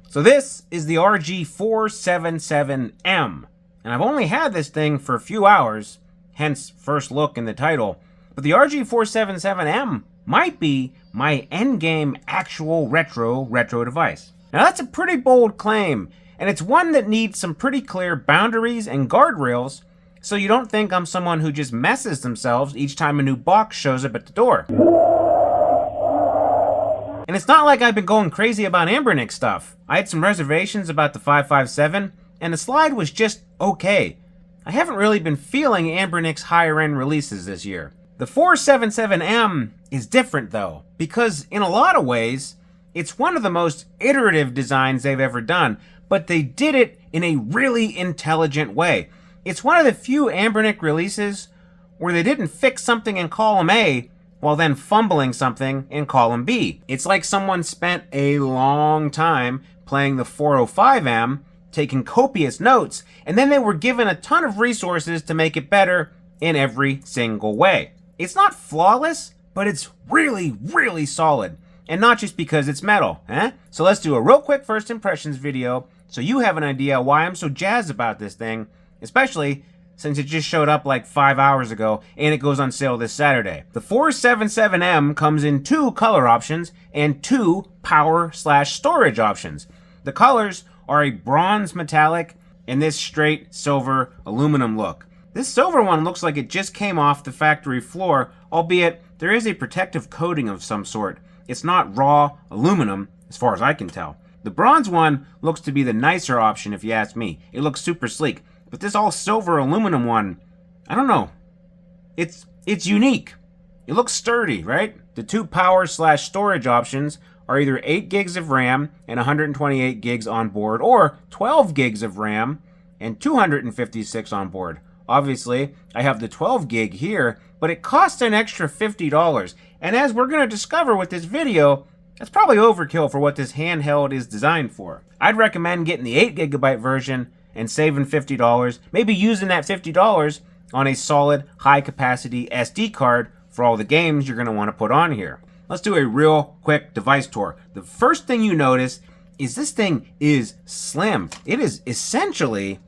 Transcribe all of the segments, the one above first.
So this is the RG477M, and I've only had this thing for a few hours, hence first look in the title, but the RG477M might be my endgame actual retro device. Now that's a pretty bold claim, and it's one that needs some pretty clear boundaries and guardrails, so you don't think I'm someone who just messes themselves each time a new box shows up at the door. And it's not like I've been going crazy about Anbernic stuff. I had some reservations about the 557, and the slide was just okay. I haven't really been feeling Anbernic's higher end releases this year. The 477M is different though, because in a lot of ways, it's one of the most iterative designs they've ever done, but they did it in a really intelligent way. It's one of the few Anbernic releases where they didn't fix something in column A while then fumbling something in column B. It's like someone spent a long time playing the 405M, taking copious notes, and then they were given a ton of resources to make it better in every single way. It's not flawless, but it's really, really solid. And not just because it's metal, eh? So let's do a real quick first impressions video so you have an idea why I'm so jazzed about this thing, especially since it just showed up like 5 hours ago and it goes on sale this Saturday. The 477M comes in 2 color options and 2 power/storage options. The colors are a bronze metallic and this straight silver aluminum look. This silver one looks like it just came off the factory floor, albeit there is a protective coating of some sort. It's not raw aluminum, as far as I can tell. The bronze one looks to be the nicer option if you ask me. It looks super sleek. But this all silver aluminum one, I don't know. It's unique. It looks sturdy, right? The 2 power/storage options are either 8 gigs of RAM and 128 gigs on board, or 12 gigs of RAM and 256 on board. Obviously, I have the 12 gig here, but it costs an extra $50. And as we're going to discover with this video, that's probably overkill for what this handheld is designed for. I'd recommend getting the 8 gigabyte version and saving $50, maybe using that $50 on a solid high capacity SD card for all the games you're going to want to put on here. Let's do a real quick device tour. The first thing you notice is this thing is slim. It is essentially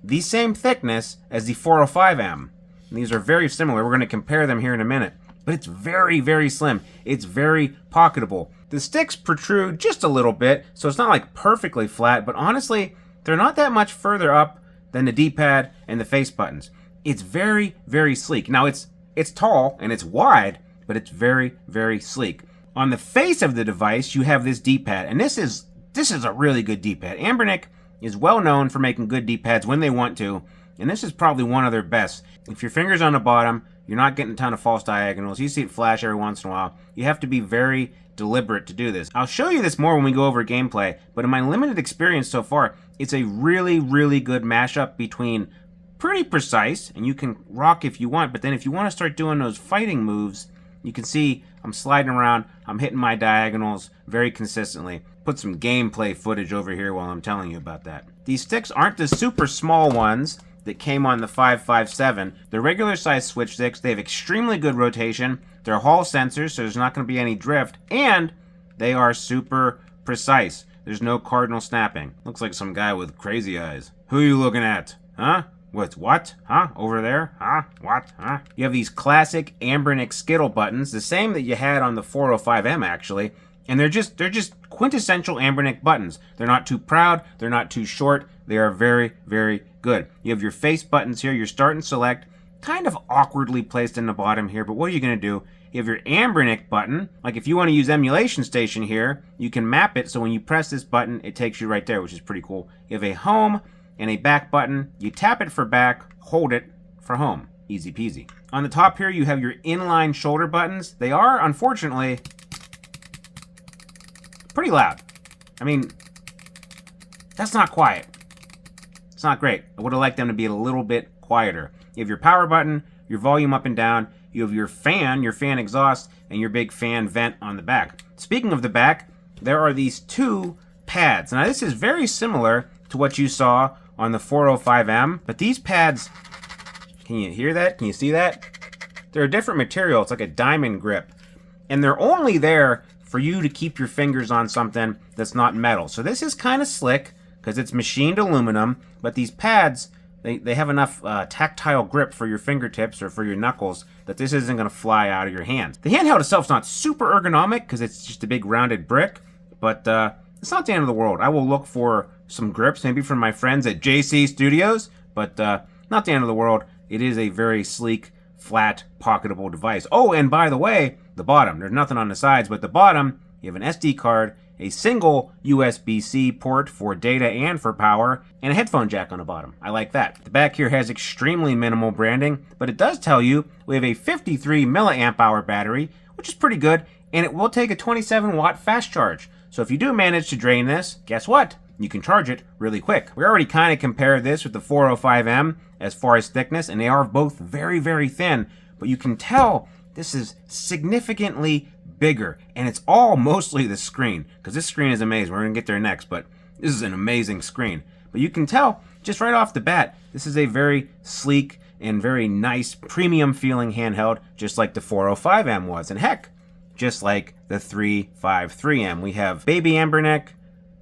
the same thickness as the 405M. And these are very similar. We're going to compare them here in a minute. But it's very, very slim. It's very pocketable. The sticks protrude just a little bit, so it's not like perfectly flat, but honestly, they're not that much further up than the D-pad and the face buttons. It's very, very sleek. Now, it's tall and it's wide, but it's very, very sleek. On the face of the device, you have this D-pad, and this is a really good D-pad. Anbernic is well known for making good D-pads when they want to, and this is probably one of their best. If your finger's on the bottom, you're not getting a ton of false diagonals. You see it flash every once in a while. You have to be very deliberate to do this. I'll show you this more when we go over gameplay, but in my limited experience so far, it's a really, really good mashup between pretty precise, and you can rock if you want, but then if you want to start doing those fighting moves, you can see I'm sliding around, I'm hitting my diagonals very consistently. Put some gameplay footage over here while I'm telling you about that. These sticks aren't the super small ones that came on the 557. They're regular size switch sticks. They have extremely good rotation. They're Hall sensors, so there's not going to be any drift, and they are super precise. There's no cardinal snapping. Looks like some guy with crazy eyes. Who are you looking at? Huh? What? Huh? Over there? Huh? What? Huh? You have these classic Anbernic Skittle buttons, the same that you had on the 405M actually, and they're just quintessential Anbernic buttons. They're not too proud, they're not too short, they are very, very good. You have your face buttons here, your start and select, kind of awkwardly placed in the bottom here, but what are you going to do? You have your Anbernic button. Like if you want to use emulation station here, you can map it so when you press this button, it takes you right there, which is pretty cool. You have a home and a back button. You tap it for back, hold it for home. Easy peasy. On the top here, you have your inline shoulder buttons. They are, unfortunately, pretty loud. I mean, that's not quiet. It's not great. I would have liked them to be a little bit quieter. You have your power button, your volume up and down. You have your fan exhaust, and your big fan vent on the back. Speaking of the back, there are these 2 pads. Now, this is very similar to what you saw on the 405M, but these pads, can you hear that? Can you see that? They're a different material. It's like a diamond grip, and they're only there for you to keep your fingers on something that's not metal. So this is kind of slick because it's machined aluminum, but these pads, they have enough tactile grip for your fingertips or for your knuckles that this isn't going to fly out of your hands. The handheld itself is not super ergonomic because it's just a big rounded brick, but it's not the end of the world. I will look for some grips, maybe from my friends at JC Studios, but not the end of the world. It is a very sleek, flat, pocketable device. Oh, and by the way, the bottom. There's nothing on the sides, but the bottom, you have an SD card, a single USB-C port for data and for power, and a headphone jack on the bottom. I like that. The back here has extremely minimal branding, but it does tell you we have a 53 milliamp hour battery, which is pretty good, and it will take a 27 watt fast charge. So if you do manage to drain this, guess what? You can charge it really quick. We already kind of compared this with the 405M as far as thickness, and they are both very, very thin, but you can tell this is significantly bigger, and it's all mostly the screen, because this screen is amazing. We're going to get there next, but this is an amazing screen. But you can tell, just right off the bat, this is a very sleek and very nice, premium feeling handheld, just like the 405M was. And heck, just like the 353M. We have baby Anbernic,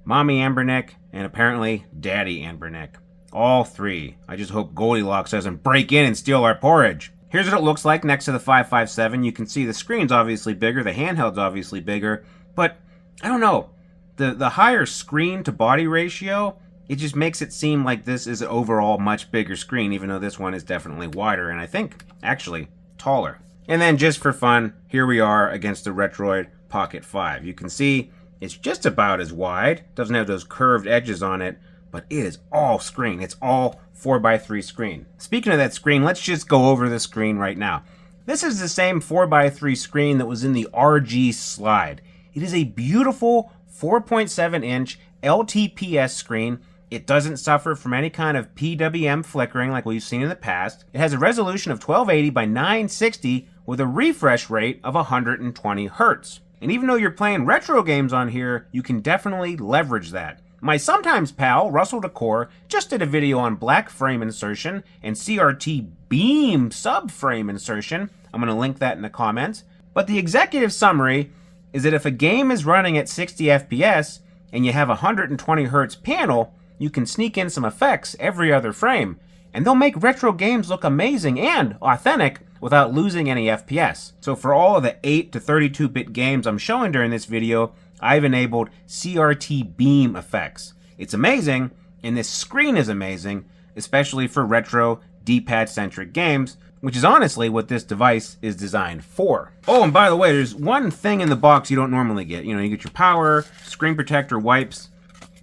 mommy Anbernic, and apparently daddy Anbernic. All three. I just hope Goldilocks doesn't break in and steal our porridge. Here's what it looks like next to the 557. You can see the screen's obviously bigger, the handheld's obviously bigger, but I don't know. The higher screen to body ratio, it just makes it seem like this is an overall much bigger screen, even though this one is definitely wider, and I think actually taller. And then just for fun, here we are against the Retroid Pocket 5. You can see it's just about as wide, doesn't have those curved edges on it, but it is all screen. It's all 4x3 screen. Speaking of that screen, let's just go over the screen right now. This is the same 4x3 screen that was in the RG slide. It is a beautiful 4.7 inch LTPS screen. It doesn't suffer from any kind of PWM flickering like we've seen in the past. It has a resolution of 1280 by 960 with a refresh rate of 120 Hertz. And even though you're playing retro games on here, you can definitely leverage that. My sometimes pal, Russell Decor, just did a video on black frame insertion and CRT beam subframe insertion. I'm going to link that in the comments. But the executive summary is that if a game is running at 60 FPS and you have a 120 Hertz panel, you can sneak in some effects every other frame, and they'll make retro games look amazing and authentic without losing any FPS. So for all of the 8 to 32-bit games I'm showing during this video, I've enabled CRT beam effects. It's amazing, and this screen is amazing, especially for retro D-pad centric games, which is honestly what this device is designed for. Oh, and by the way, there's one thing in the box you don't normally get. You know, you get your power, screen protector, wipes,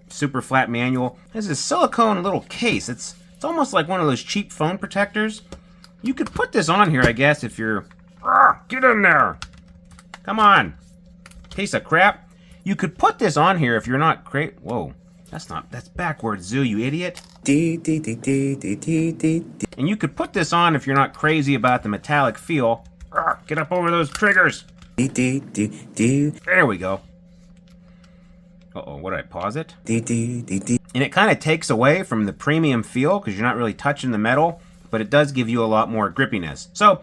super flat manual. There's this silicone little case. It's almost like one of those cheap phone protectors. You could put this on here, I guess, if you're... Get in there! Come on! Piece of crap. You could put this on here if you're not Whoa. That's backwards, Zoo, you idiot. And you could put this on if you're not crazy about the metallic feel. Get up over those triggers. There we go. Uh-oh, what did I pause it? And it kind of takes away from the premium feel because you're not really touching the metal, but it does give you a lot more grippiness. So,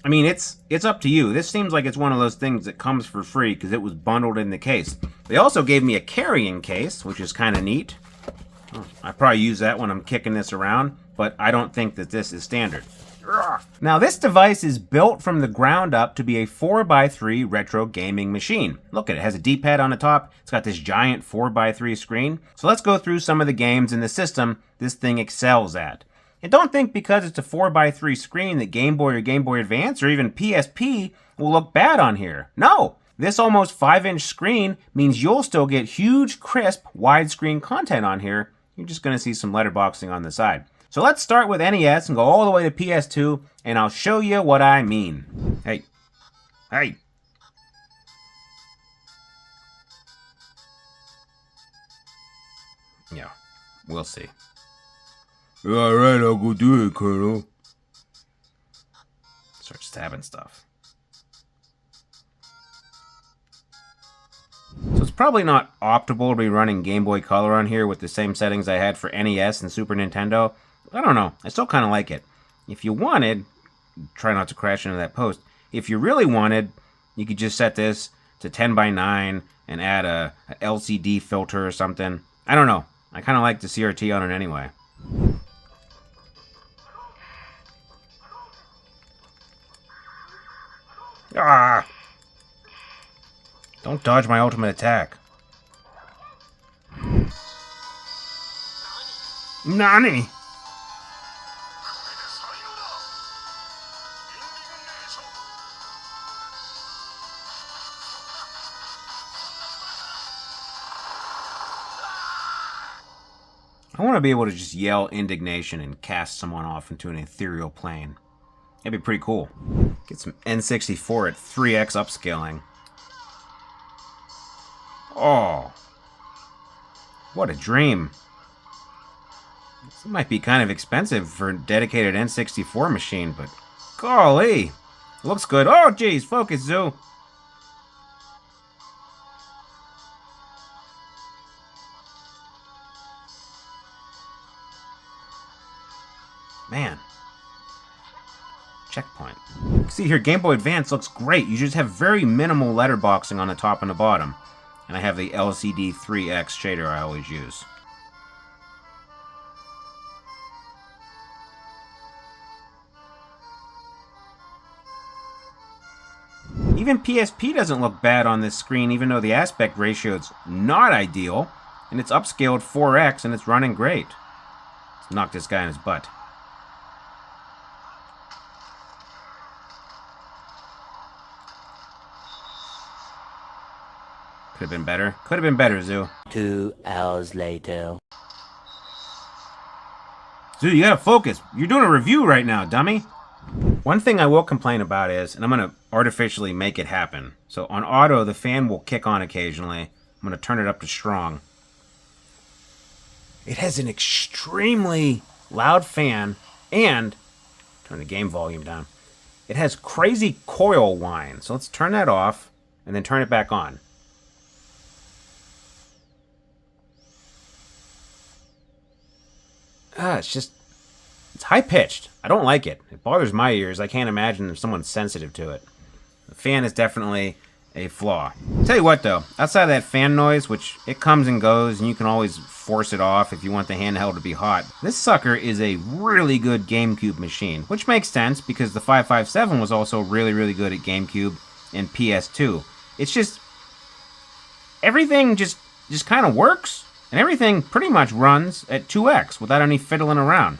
I mean, it's up to you. This seems like it's one of those things that comes for free because it was bundled in the case. They also gave me a carrying case, which is kind of neat. I probably use that when I'm kicking this around, but I don't think that this is standard. Now, this device is built from the ground up to be a 4x3 retro gaming machine. Look at it. It has a D-pad on the top. It's got this giant 4x3 screen. So let's go through some of the games in the system this thing excels at. And don't think because it's a 4x3 screen that Game Boy or Game Boy Advance or even PSP will look bad on here. No! This almost 5-inch screen means you'll still get huge, crisp, widescreen content on here. You're just going to see some letterboxing on the side. So let's start with NES and go all the way to PS2, and I'll show you what I mean. Hey. Hey. Yeah, we'll see. Alright, I'll go do it, Colonel. Start stabbing stuff. So it's probably not optimal to be running Game Boy Color on here with the same settings I had for NES and Super Nintendo. I don't know. I still kind of like it. If you wanted, try not to crash into that post. If you really wanted, you could just set this to 10:9 and add a LCD filter or something. I don't know. I kind of like the CRT on it anyway. Ah! Don't dodge my ultimate attack. Nani? I want to be able to just yell indignation and cast someone off into an ethereal plane. That'd be pretty cool. Get some N64 at 3x upscaling. Oh. What a dream. This might be kind of expensive for a dedicated N64 machine, but golly. Looks good. Oh, geez. Focus, Zoo. Man. Checkpoint. See here, Game Boy Advance looks great. You just have very minimal letterboxing on the top and the bottom. And I have the LCD 3X shader I always use. Even PSP doesn't look bad on this screen, even though the aspect ratio is not ideal. And it's upscaled 4X and it's running great. Let's knock this guy in his butt. Could have been better. Could have been better, Zoo. 2 hours later. Zoo, you gotta focus. You're doing a review right now, dummy. One thing I will complain about is, and I'm gonna artificially make it happen. So on auto, the fan will kick on occasionally. I'm gonna turn it up to strong. It has an extremely loud fan, and turn the game volume down. It has crazy coil whine. So let's turn that off and then turn it back on. It's high-pitched. I don't like it. It bothers my ears. I can't imagine if someone's sensitive to it. The fan is definitely a flaw. Tell you what, though. Outside of that fan noise, which it comes and goes, and you can always force it off if you want the handheld to be hot, this sucker is a really good GameCube machine, which makes sense because the 557 was also really, really good at GameCube and PS2. It's just... everything just kind of works. And everything pretty much runs at 2x without any fiddling around.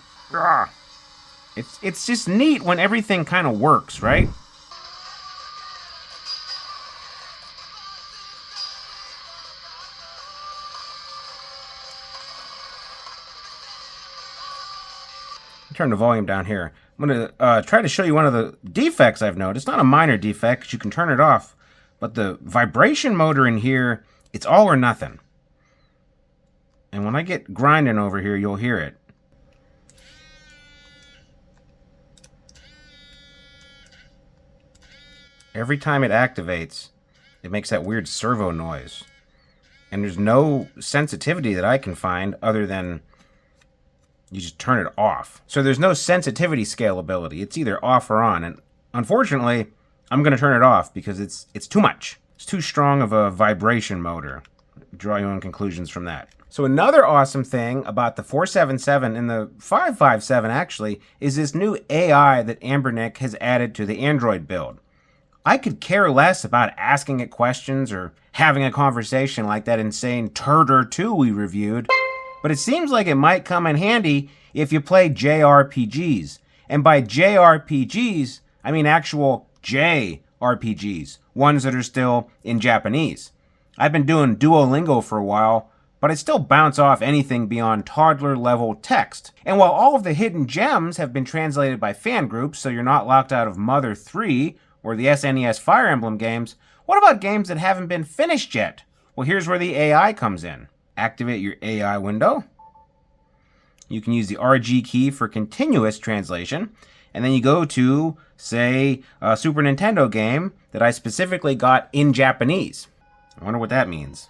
It's just neat when everything kind of works, right? Turn the volume down here. I'm going to try to show you one of the defects I've noticed. Not a minor defect, because you can turn it off. But the vibration motor in here, it's all or nothing. And when I get grinding over here, you'll hear it. Every time it activates, it makes that weird servo noise. And there's no sensitivity that I can find other than you just turn it off. So there's no sensitivity scalability. It's either off or on. And unfortunately, I'm going to turn it off because it's too much. It's too strong of a vibration motor. Draw your own conclusions from that. So another awesome thing about the 477 and the 557 actually is this new AI that Anbernic has added to the Android build. I could care less about asking it questions or having a conversation like that insane Turtle 2 we reviewed, but it seems like it might come in handy if you play JRPGs. And by JRPGs, I mean actual JRPGs, ones that are still in Japanese. I've been doing Duolingo for a while, but I still bounce off anything beyond toddler-level text. And while all of the hidden gems have been translated by fan groups, so you're not locked out of Mother 3 or the SNES Fire Emblem games, what about games that haven't been finished yet? Well, here's where the AI comes in. Activate your AI window. You can use the RG key for continuous translation, and then you go to, say, a Super Nintendo game that I specifically got in Japanese. I wonder what that means.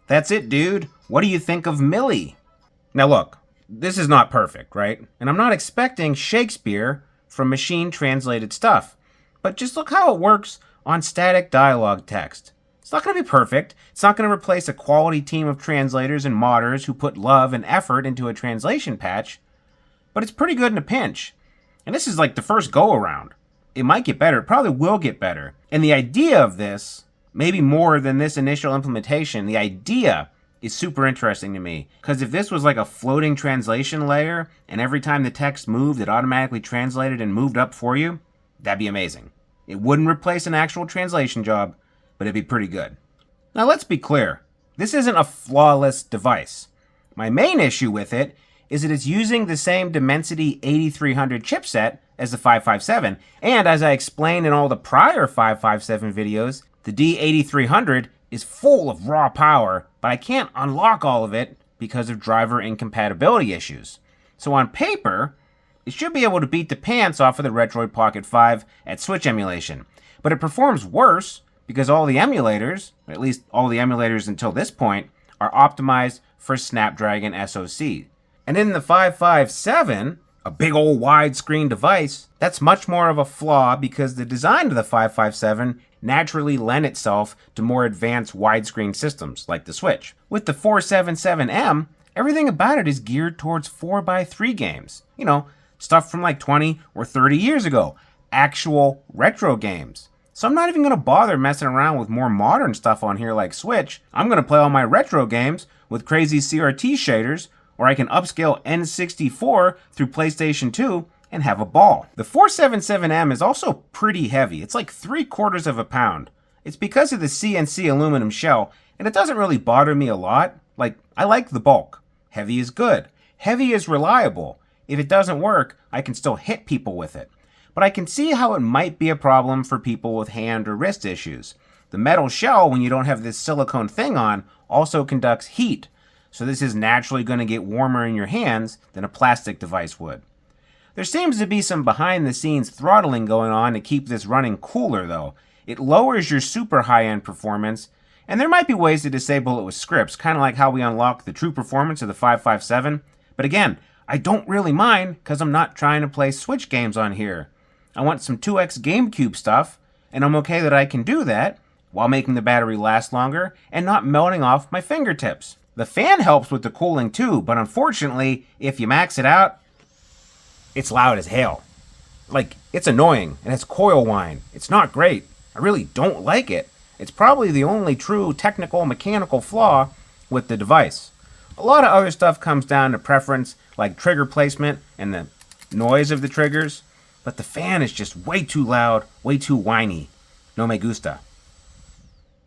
That's it, dude. What do you think of Millie? Now look, this is not perfect, right? And I'm not expecting Shakespeare from machine-translated stuff. but just look how it works on static dialogue text. It's not going to be perfect. It's not going to replace a quality team of translators and modders who put love and effort into a translation patch, but it's pretty good in a pinch. And this is like the first go-around. It might get better. It probably will get better. And the idea of this, maybe more than this initial implementation, the idea is super interesting to me. Because if this was like a floating translation layer, and every time the text moved, it automatically translated and moved up for you, that'd be amazing. It wouldn't replace an actual translation job, but it'd be pretty good. Now let's be clear. This isn't a flawless device. My main issue with it is that it's using the same Dimensity 8300 chipset as the 557, and as I explained in all the prior 557 videos, the D8300 is full of raw power, but I can't unlock all of it because of driver incompatibility issues. So on paper, it should be able to beat the pants off of the Retroid Pocket 5 at Switch emulation, but it performs worse because all the emulators, at least all the emulators until this point, are optimized for Snapdragon SoC. And in the 557, a big old widescreen device, that's much more of a flaw because the design of the 557 naturally lent itself to more advanced widescreen systems like the Switch. With the 477M, everything about it is geared towards 4x3 games. You know, stuff from like 20 or 30 years ago. Actual retro games. So I'm not even going to bother messing around with more modern stuff on here like Switch. I'm going to play all my retro games with crazy CRT shaders, or I can upscale N64 through PlayStation 2 and have a ball. The 477M is also pretty heavy. It's like 3/4 of a pound. It's because of the CNC aluminum shell, and it doesn't really bother me a lot. Like, I like the bulk. Heavy is good. Heavy is reliable. If it doesn't work, I can still hit people with it. But I can see how it might be a problem for people with hand or wrist issues. The metal shell, when you don't have this silicone thing on, also conducts heat. So this is naturally going to get warmer in your hands than a plastic device would. There seems to be some behind-the-scenes throttling going on to keep this running cooler, though. It lowers your super high-end performance, and there might be ways to disable it with scripts, kind of like how we unlock the true performance of the 557. But again, I don't really mind, because I'm not trying to play Switch games on here. I want some 2X GameCube stuff, and I'm okay that I can do that, while making the battery last longer, and not melting off my fingertips. The fan helps with the cooling too, but unfortunately, if you max it out, it's loud as hell. Like, it's annoying, and it's coil whine. It's not great. I really don't like it. It's probably the only true technical mechanical flaw with the device. A lot of other stuff comes down to preference, like trigger placement and the noise of the triggers, but the fan is just way too loud, way too whiny. No me gusta.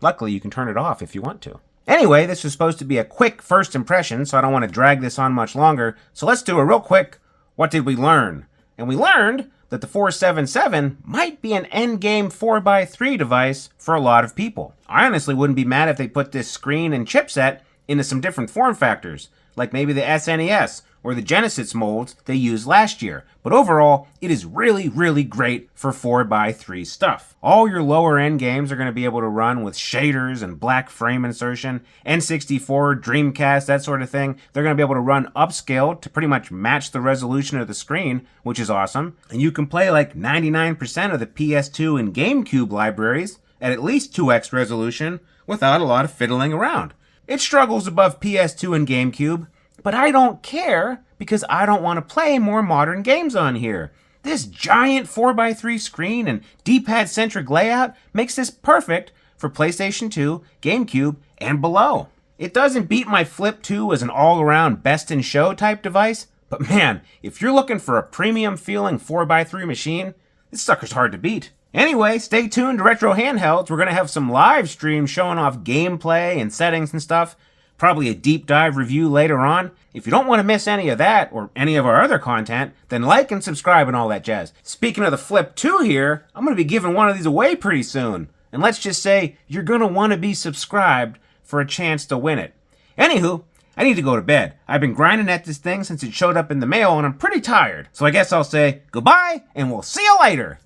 Luckily, you can turn it off if you want to. Anyway, this was supposed to be a quick first impression, so I don't want to drag this on much longer. So let's do a real quick, what did we learn? And we learned that the 477 might be an endgame 4x3 device for a lot of people. I honestly wouldn't be mad if they put this screen and chipset into some different form factors, like maybe the SNES or the Genesis molds they used last year. But overall, it is really, really great for 4x3 stuff. All your lower end games are going to be able to run with shaders and black frame insertion, N64, Dreamcast, that sort of thing. They're going to be able to run upscale to pretty much match the resolution of the screen, which is awesome. And you can play like 99% of the PS2 and GameCube libraries at least 2x resolution without a lot of fiddling around. It struggles above PS2 and GameCube, but I don't care because I don't want to play more modern games on here. This giant 4x3 screen and D-pad centric layout makes this perfect for PlayStation 2, GameCube, and below. It doesn't beat my Flip 2 as an all-around best-in-show type device, but man, if you're looking for a premium feeling 4x3 machine, this sucker's hard to beat. Anyway, stay tuned to Retro Handhelds. We're going to have some live streams showing off gameplay and settings and stuff. Probably a deep dive review later on. If you don't want to miss any of that or any of our other content, then like and subscribe and all that jazz. Speaking of the Flip 2 here, I'm going to be giving one of these away pretty soon. And let's just say you're going to want to be subscribed for a chance to win it. Anywho, I need to go to bed. I've been grinding at this thing since it showed up in the mail and I'm pretty tired. So I guess I'll say goodbye and we'll see you later.